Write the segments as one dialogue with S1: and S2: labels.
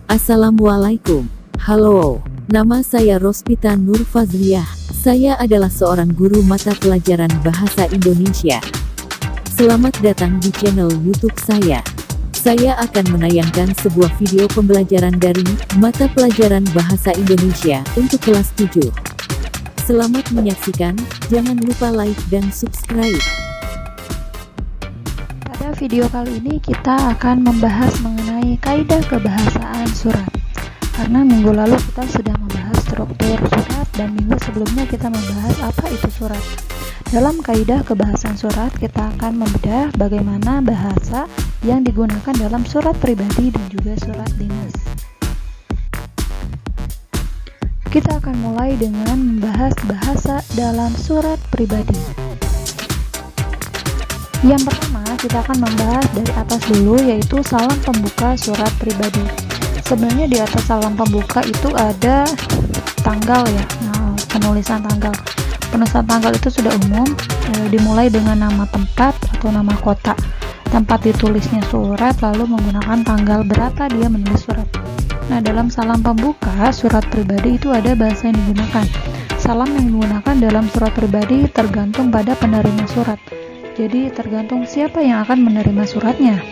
S1: Assalamualaikum. Halo, nama saya Rospita Nur Fazliyah. Saya adalah seorang guru mata pelajaran Bahasa Indonesia. Selamat datang di channel YouTube saya. Saya akan menayangkan sebuah video pembelajaran daring mata pelajaran Bahasa Indonesia untuk kelas 7. Selamat menyaksikan, jangan lupa like dan subscribe.
S2: Pada video kali ini kita akan membahas mengenai kaidah kebahasaan surat. Karena minggu lalu kita sudah membahas struktur surat dan minggu sebelumnya kita membahas apa itu surat. Dalam kaidah kebahasaan surat kita akan membedah bagaimana bahasa yang digunakan dalam surat pribadi dan juga surat dinas. Kita akan mulai dengan membahas bahasa dalam surat pribadi. Yang pertama kita akan membahas dari atas dulu, yaitu salam pembuka surat pribadi. Sebenarnya di atas salam pembuka itu ada tanggal ya, penulisan tanggal. Penulisan tanggal itu sudah umum, dimulai dengan nama tempat atau nama kota, tempat ditulisnya surat, lalu menggunakan tanggal berapa dia menulis surat. Nah, dalam salam pembuka surat pribadi itu ada bahasa yang digunakan. Salam yang digunakan dalam surat pribadi tergantung pada penerima surat. Jadi tergantung siapa yang akan menerima suratnya.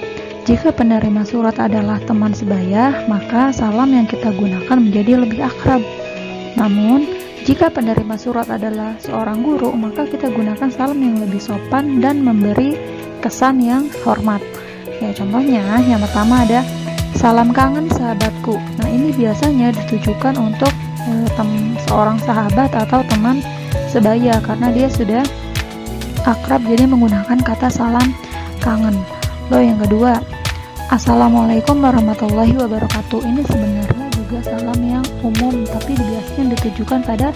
S2: Jika penerima surat adalah teman sebaya, maka salam yang kita gunakan menjadi lebih akrab. Namun, jika penerima surat adalah seorang guru, maka kita gunakan salam yang lebih sopan dan memberi kesan yang hormat. Ya, contohnya yang pertama ada salam kangen sahabatku. Nah, ini biasanya ditujukan untuk seorang sahabat atau teman sebaya karena dia sudah akrab, jadi menggunakan kata salam kangen. Lalu yang kedua, Assalamualaikum warahmatullahi wabarakatuh. Ini sebenarnya juga salam yang umum, tapi biasanya ditujukan pada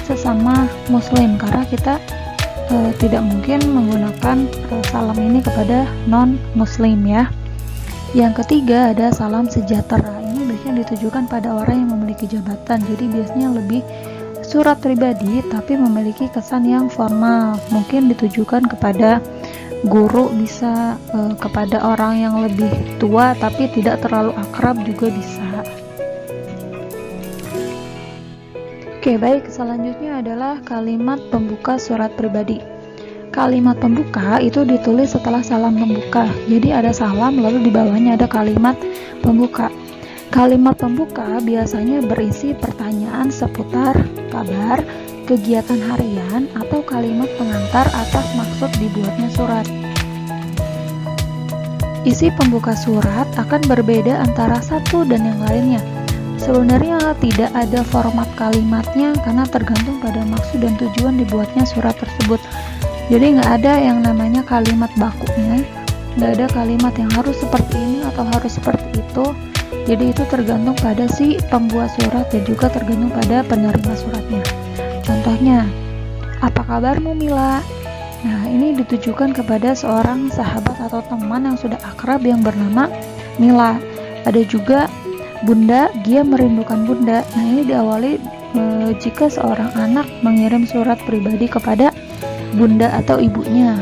S2: sesama muslim karena kita tidak mungkin menggunakan salam ini kepada non muslim ya. Yang ketiga ada salam sejahtera. Ini biasanya ditujukan pada orang yang memiliki jabatan, jadi biasanya lebih surat pribadi tapi memiliki kesan yang formal, mungkin ditujukan kepada guru, bisa kepada orang yang lebih tua tapi tidak terlalu akrab juga bisa. Oke, baik, selanjutnya adalah kalimat pembuka surat pribadi. Kalimat pembuka itu ditulis setelah salam pembuka, jadi ada salam lalu di bawahnya ada kalimat pembuka. Kalimat pembuka biasanya berisi pertanyaan seputar kabar, kegiatan harian, atau kalimat pengantar atas maksud dibuatnya surat. Isi pembuka surat akan berbeda antara satu dan yang lainnya. Sebenarnya tidak ada format kalimatnya karena tergantung pada maksud dan tujuan dibuatnya surat tersebut. Jadi nggak ada yang namanya kalimat bakunya, nggak ada kalimat yang harus seperti ini atau harus seperti itu. Jadi itu tergantung pada si pembuat surat dan juga tergantung pada penerima suratnya. Contohnya, apa kabarmu Mila? Nah, ini ditujukan kepada seorang sahabat atau teman yang sudah akrab yang bernama Mila. Ada juga Bunda, dia merindukan Bunda. Nah, ini diawali jika seorang anak mengirim surat pribadi kepada Bunda atau ibunya.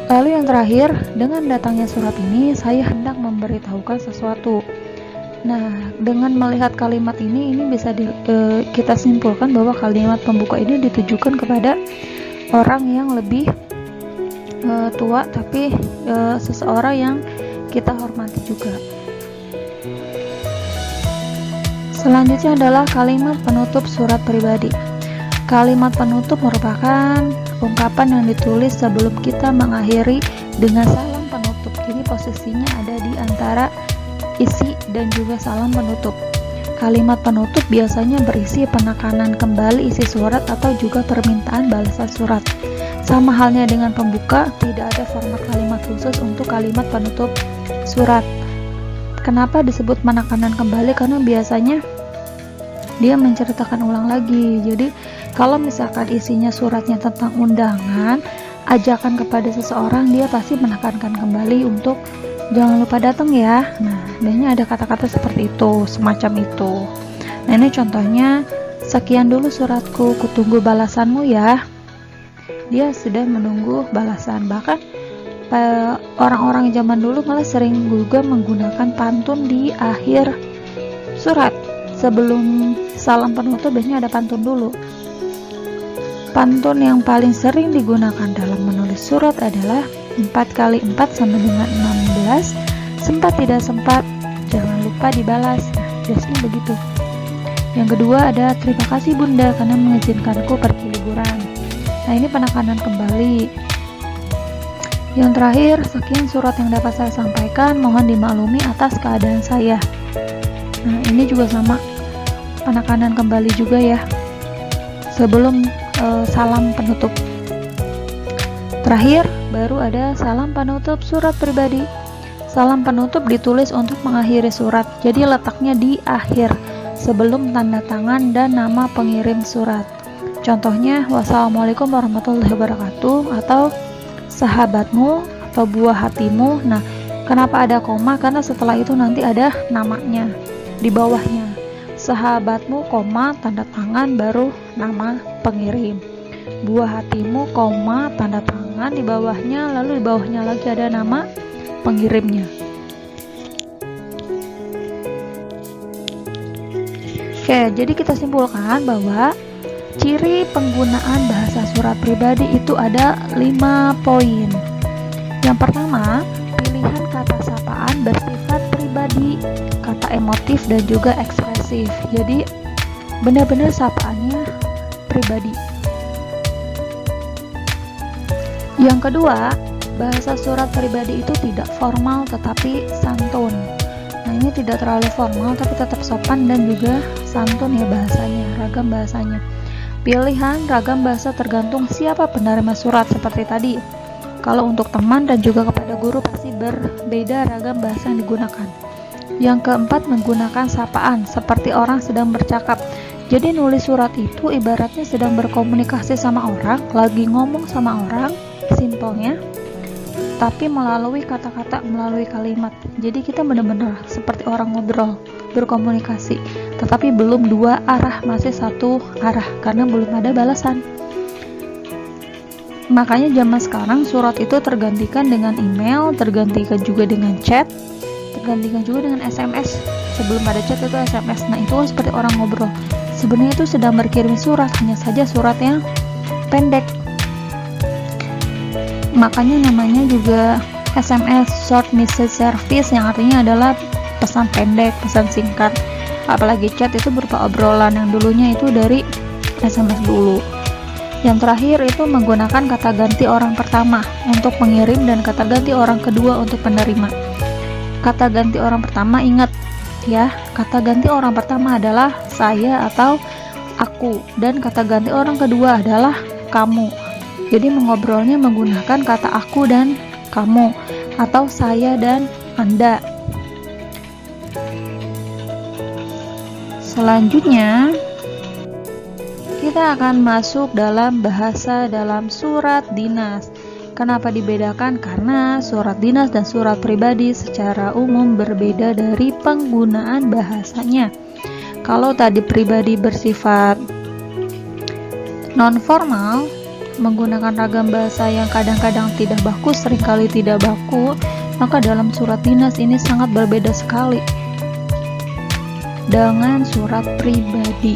S2: Lalu yang terakhir, dengan datangnya surat ini, saya hendak memberitahukan sesuatu. Nah, dengan melihat kalimat ini bisa kita simpulkan bahwa kalimat pembuka ini ditujukan kepada orang yang lebih tua, tapi seseorang yang kita hormati juga. Selanjutnya adalah kalimat penutup surat pribadi. Kalimat penutup merupakan ungkapan yang ditulis sebelum kita mengakhiri dengan salam penutup. Jadi posisinya ada di antara isi dan juga salam penutup. Kalimat penutup biasanya berisi penekanan kembali isi surat atau juga permintaan balasan surat. Sama halnya dengan pembuka, tidak ada format kalimat khusus untuk kalimat penutup surat. Kenapa disebut penekanan kembali? Karena biasanya dia menceritakan ulang lagi. Jadi kalau misalkan isinya suratnya tentang undangan, ajakan kepada seseorang, dia pasti menekankan kembali untuk jangan lupa datang ya. Nah, biasanya ada kata-kata seperti itu, semacam itu. Nah, ini contohnya, sekian dulu suratku, kutunggu balasanmu ya. Dia sudah menunggu balasan. Bahkan orang-orang zaman dulu malah sering juga menggunakan pantun di akhir surat. Sebelum salam penutup biasanya ada pantun dulu. Pantun yang paling sering digunakan dalam menulis surat adalah 4 kali 4 sama dengan 16. Sempat tidak sempat, jangan lupa dibalas. Nah, biasanya begitu. Yang kedua ada terima kasih Bunda karena mengizinkanku pergi liburan. Nah, ini penekanan kembali. Yang terakhir, sekian surat yang dapat saya sampaikan, mohon dimaklumi atas keadaan saya. Nah, ini juga sama, penekanan kembali juga ya, sebelum salam penutup. Terakhir, baru ada salam penutup surat pribadi. Salam penutup ditulis untuk mengakhiri surat, jadi letaknya di akhir, sebelum tanda tangan dan nama pengirim surat. Contohnya, wassalamualaikum warahmatullahi wabarakatuh, atau sahabatmu, atau buah hatimu. Nah, kenapa ada koma? Karena setelah itu nanti ada namanya di bawahnya. Sahabatmu, koma, tanda tangan, baru nama pengirim. Buah hatimu, koma, tanda tangan, di bawahnya, lalu di bawahnya lagi ada nama pengirimnya. Oke, jadi kita simpulkan bahwa ciri penggunaan bahasa surat pribadi itu ada 5 poin. Yang pertama, pilihan kata sapaan bersifat pribadi, kata emotif dan juga ekspresif. Jadi benar-benar sapaannya pribadi. Yang kedua, bahasa surat pribadi itu tidak formal tetapi santun. Nah, ini tidak terlalu formal tapi tetap sopan dan juga santun ya bahasanya, ragam bahasanya. Pilihan ragam bahasa tergantung siapa penerima surat seperti tadi. Kalau untuk teman dan juga kepada guru pasti berbeda ragam bahasa yang digunakan. Yang keempat, menggunakan sapaan seperti orang sedang bercakap. Jadi nulis surat itu ibaratnya sedang berkomunikasi sama orang, lagi ngomong sama orang, simpelnya, tapi melalui kata-kata, melalui kalimat. Jadi kita benar-benar seperti orang ngobrol, berkomunikasi, tetapi belum dua arah, masih satu arah karena belum ada balasan. Makanya zaman sekarang surat itu tergantikan dengan email, tergantikan juga dengan chat, tergantikan juga dengan SMS. Sebelum ada chat itu SMS. Nah, itu seperti orang ngobrol. Sebenarnya itu sedang berkirim surat, hanya saja surat yang pendek. Makanya namanya juga SMS, short message service, yang artinya adalah pesan pendek, pesan singkat. Apalagi chat itu berupa obrolan, yang dulunya itu dari SMS dulu. Yang terakhir itu menggunakan kata ganti orang pertama untuk pengirim dan kata ganti orang kedua untuk penerima. Kata ganti orang pertama, ingat ya, kata ganti orang pertama adalah saya atau aku, dan kata ganti orang kedua adalah kamu. Jadi mengobrolnya menggunakan kata aku dan kamu, atau saya dan Anda. Selanjutnya kita akan masuk dalam bahasa dalam surat dinas. Kenapa dibedakan? Karena surat dinas dan surat pribadi secara umum berbeda dari penggunaan bahasanya. Kalau tadi pribadi bersifat non-formal, menggunakan ragam bahasa yang kadang-kadang tidak baku, seringkali tidak baku, maka dalam surat dinas ini sangat berbeda sekali dengan surat pribadi.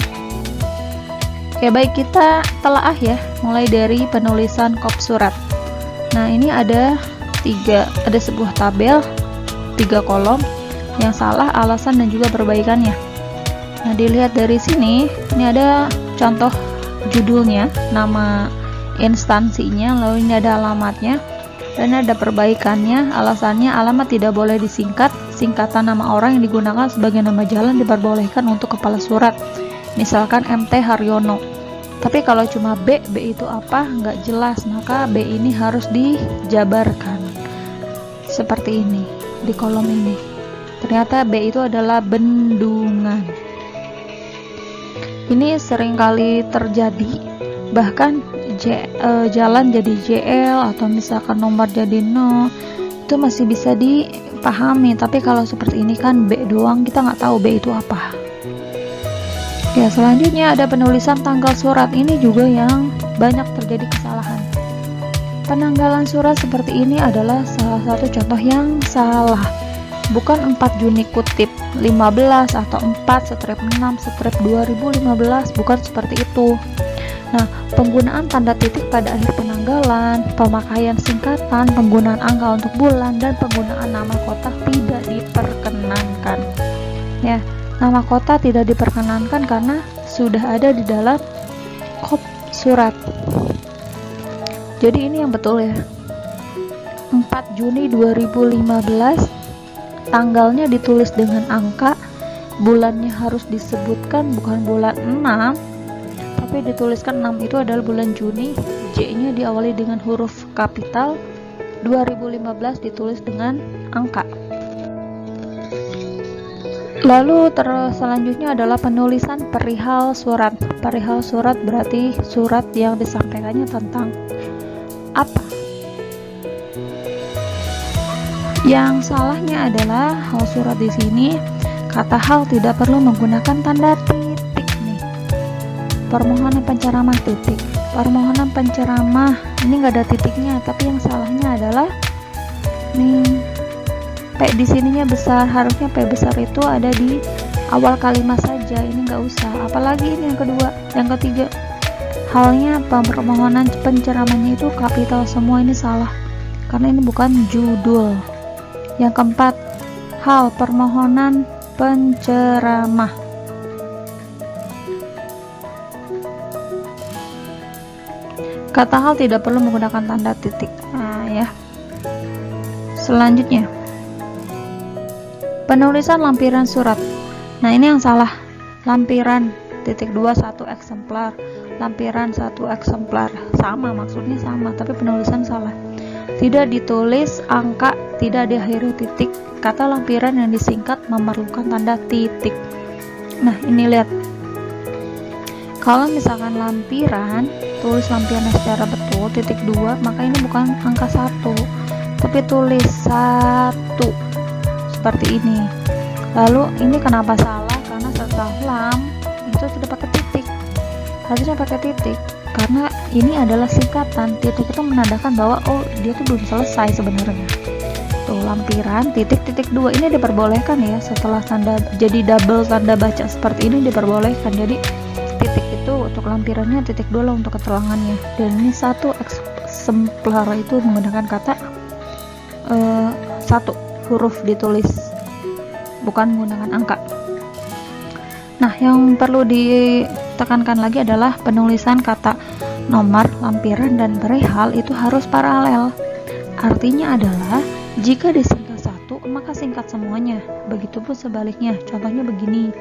S2: Oke, baik, kita telaah ya, mulai dari penulisan kop surat. Nah, ini ada sebuah tabel 3 kolom, yang salah, alasan, dan juga perbaikannya. Nah, dilihat dari sini, ini ada contoh judulnya, nama instansinya, lalu ini ada alamatnya, dan ada perbaikannya. Alasannya, alamat tidak boleh disingkat, singkatan nama orang yang digunakan sebagai nama jalan diperbolehkan untuk kepala surat, misalkan MT Haryono. Tapi kalau cuma B itu apa? Nggak jelas, maka B ini harus dijabarkan seperti ini di kolom ini. Ternyata B itu adalah bendungan. Ini seringkali terjadi, bahkan jalan jadi JL atau misalkan nomor jadi 0, itu masih bisa dipahami. Tapi kalau seperti ini kan B doang, kita nggak tahu B itu apa. Ya, selanjutnya ada penulisan tanggal surat. Ini juga yang banyak terjadi kesalahan. penanggalan surat seperti ini adalah salah satu contoh yang salah. Bukan 4 Juni kutip 15 atau 4/6/2015, bukan seperti itu. Nah, penggunaan tanda titik pada akhir penanggalan, pemakaian singkatan, penggunaan angka untuk bulan, dan penggunaan nama kota tidak diperkenankan. Ya, nama kota tidak diperkenankan karena sudah ada di dalam kop surat. Jadi ini yang betul ya. 4 Juni 2015, tanggalnya ditulis dengan angka, bulannya harus disebutkan bukan bulan 6, tapi dituliskan 6 itu adalah bulan Juni, J-nya diawali dengan huruf kapital, 2015 ditulis dengan angka. Lalu selanjutnya adalah penulisan perihal surat. Perihal surat berarti surat yang disampaikannya tentang apa? Yang salahnya adalah hal surat di sini, kata hal tidak perlu menggunakan tanda titik nih. Permohonan penceramah titik. Permohonan penceramah ini nggak ada titiknya, tapi yang salahnya adalah nih P di sininya besar, harusnya P besar itu ada di awal kalimat saja, ini nggak usah. Apalagi ini yang kedua, yang ketiga. Halnya permohonan penceramahnya itu kapital semua, ini salah karena ini bukan judul. Yang keempat, hal permohonan penceramah. Kata hal tidak perlu menggunakan tanda titik. Nah, ya. Selanjutnya, penulisan lampiran surat. Nah, ini yang salah. Lampiran titik 2 1 eksemplar, lampiran 1 eksemplar. Sama, maksudnya sama, tapi penulisan salah. Tidak ditulis angka, tidak diakhiri titik. Kata lampiran yang disingkat memerlukan tanda titik. Nah, ini lihat. Kalau misalkan lampiran, tulis lampirannya secara betul, titik 2, maka ini bukan angka 1, tapi tulis 1. Seperti ini. Lalu ini kenapa salah? Karena setelah lam itu tidak pakai titik. Harusnya pakai titik. Karena ini adalah singkatan, titik itu menandakan bahwa oh dia tuh belum selesai sebenarnya. Tuh lampiran titik 2 ini diperbolehkan ya, setelah tanda jadi double tanda baca seperti ini diperbolehkan. Jadi titik itu untuk lampirannya, titik 2 lah untuk keterangannya. Dan ini 1 eksemplar itu menggunakan kata 1 huruf ditulis, bukan menggunakan angka. Nah, yang perlu ditekankan lagi adalah penulisan kata nomor, lampiran, dan perihal itu harus paralel. Artinya adalah jika disingkat 1, maka singkat semuanya. Begitupun sebaliknya. Contohnya begini.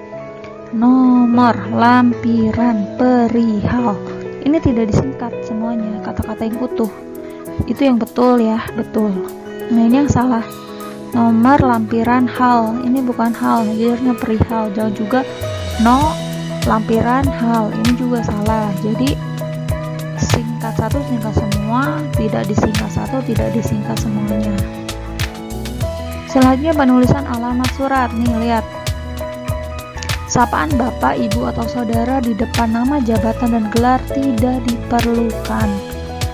S2: Nomor, lampiran, perihal. Ini tidak disingkat semuanya, kata-kata yang utuh. Itu yang betul ya, betul. Nah, ini yang salah. Nomor, lampiran, hal. Ini bukan hal, jadinya perihal. Jangan juga lampiran, hal. Ini juga salah. Jadi singkat 1, singkat semua, tidak disingkat 1, tidak disingkat semuanya. Selanjutnya penulisan alamat surat. Nih, lihat. Sapaan bapak, ibu, atau saudara di depan nama, jabatan, dan gelar tidak diperlukan.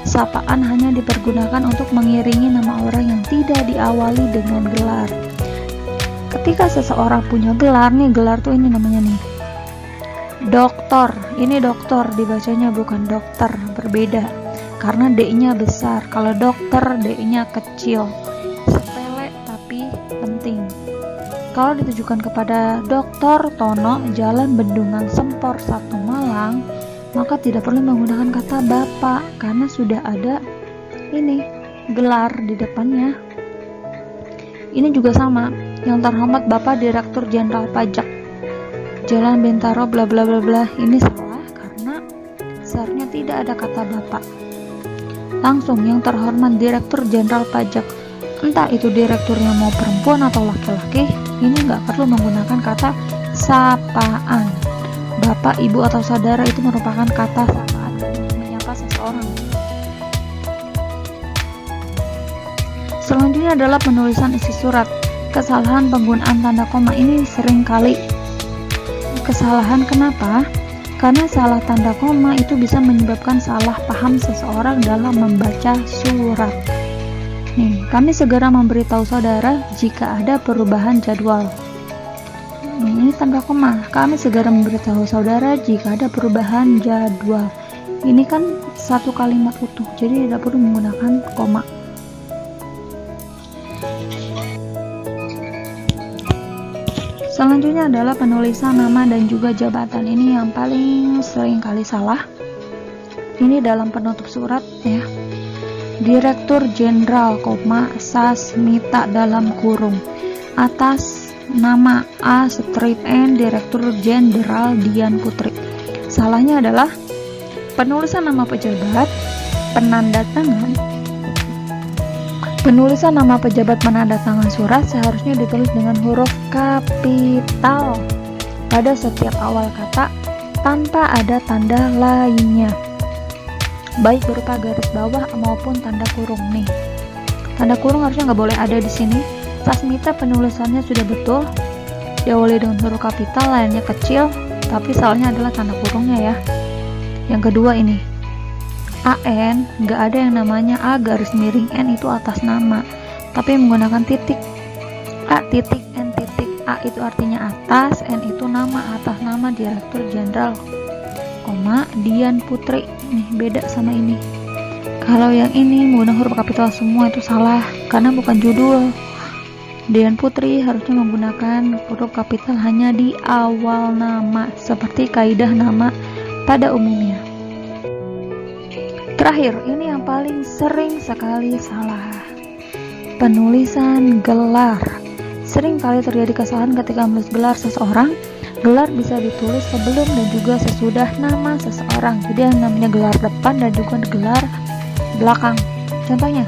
S2: Sapaan hanya dipergunakan untuk mengiringi nama orang yang tidak diawali dengan gelar. Ketika seseorang punya gelar, nih gelar tuh ini namanya nih doktor. Ini doktor dibacanya bukan dokter, berbeda karena D-nya besar. Kalau dokter D-nya kecil. Sepele tapi penting. Kalau ditujukan kepada Dr. Tono, Jalan Bendungan Sempor 1 Malang, maka tidak perlu menggunakan kata bapak karena sudah ada ini gelar di depannya. Ini juga sama. Yang terhormat Bapak Direktur Jenderal Pajak Jalan Bintaro bla bla bla bla. Ini salah karena seharusnya tidak ada kata bapak. Langsung yang terhormat Direktur Jenderal Pajak, entah itu direkturnya mau perempuan atau laki-laki, ini nggak perlu menggunakan kata sapaan. Bapak, ibu, atau saudara itu merupakan kata sapaan untuk menyapa seseorang. Selanjutnya adalah penulisan isi surat. Kesalahan penggunaan tanda koma ini sering kali kesalahan. Kenapa? Karena salah tanda koma itu bisa menyebabkan salah paham seseorang dalam membaca surat. Nih, kami segera memberitahu saudara jika ada perubahan jadwal. Ini tanda koma. Kami segera memberitahu saudara jika ada perubahan jadwal. Ini kan satu kalimat utuh, jadi tidak perlu menggunakan koma. Selanjutnya adalah penulisan nama dan juga jabatan. Ini yang paling sering kali salah. Ini dalam penutup surat ya. Direktur Jenderal, Sasmita dalam kurung. Atas nama A strip N Direktur Jenderal Dian Putri. Salahnya adalah penulisan nama pejabat, penanda tangan. Penulisan nama pejabat penanda tangan surat seharusnya ditulis dengan huruf kapital pada setiap awal kata tanpa ada tanda lainnya, baik berupa garis bawah maupun tanda kurung. Nih, tanda kurung harusnya nggak boleh ada di sini. Sasmita penulisannya sudah betul, diawali dengan huruf kapital, lainnya kecil, tapi salahnya adalah tanda kurungnya ya. Yang kedua ini AN, nggak ada yang namanya A garis miring N itu atas nama, tapi menggunakan titik. A titik N titik. A itu artinya atas, N itu nama, atas nama Direktur Jenderal, Dian Putri. Nih beda sama ini. Kalau yang ini menggunakan huruf kapital semua itu salah, karena bukan judul. Dian Putri harusnya menggunakan huruf kapital hanya di awal nama, seperti kaidah nama pada umumnya. Terakhir, ini yang paling sering sekali salah. Penulisan gelar. Sering kali terjadi kesalahan ketika menulis gelar seseorang. Gelar bisa ditulis sebelum dan juga sesudah nama seseorang. Jadi yang namanya gelar depan dan juga gelar belakang. Contohnya,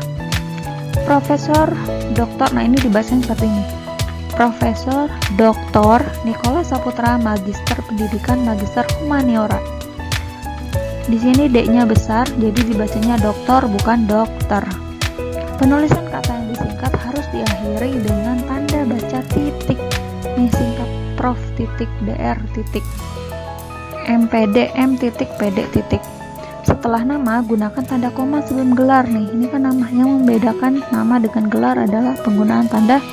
S2: Profesor Doktor. Nah, ini dibacain seperti ini. Profesor Doktor Nikola Saputra, Magister Pendidikan, Magister Humaniora. Di sini D-nya besar, jadi dibacanya doktor bukan dokter. Penulisan kata yang disingkat harus diakhiri dengan tanda baca titik. Nih singkat Prof titik Dr titik MPD M titik PD titik. Setelah nama gunakan tanda koma sebelum gelar. Nih, ini kan nama. Yang membedakan nama dengan gelar adalah penggunaan tanda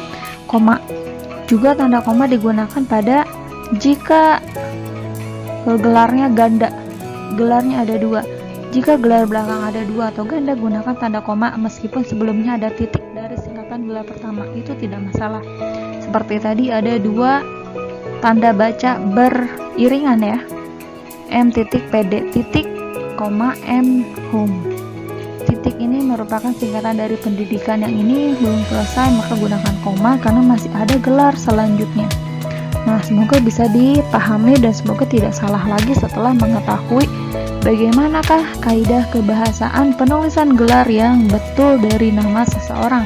S2: koma. Juga tanda koma digunakan pada jika gelarnya ganda. Gelarnya ada dua. Jika gelar belakang ada dua atau ganda, gunakan tanda koma meskipun sebelumnya ada titik dari singkatan gelar pertama, itu tidak masalah. Seperti tadi ada dua tanda baca beriringan ya, M titik PD titik, M hum. Titik ini merupakan singkatan dari pendidikan yang ini belum selesai, maka gunakan koma karena masih ada gelar selanjutnya. Nah, semoga bisa dipahami dan semoga tidak salah lagi setelah mengetahui bagaimanakah kaidah kebahasaan penulisan gelar yang betul dari nama seseorang.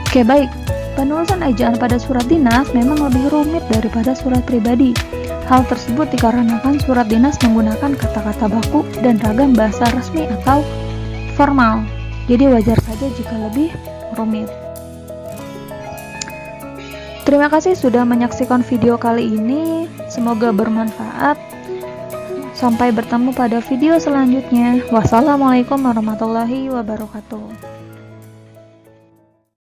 S2: Oke, baik. Penulisan ejaan pada surat dinas memang lebih rumit daripada surat pribadi. Hal tersebut dikarenakan surat dinas menggunakan kata-kata baku dan ragam bahasa resmi atau formal. Jadi wajar saja jika lebih rumit. Terima kasih sudah menyaksikan video kali ini, semoga bermanfaat. Sampai bertemu pada video selanjutnya. Wassalamualaikum warahmatullahi wabarakatuh.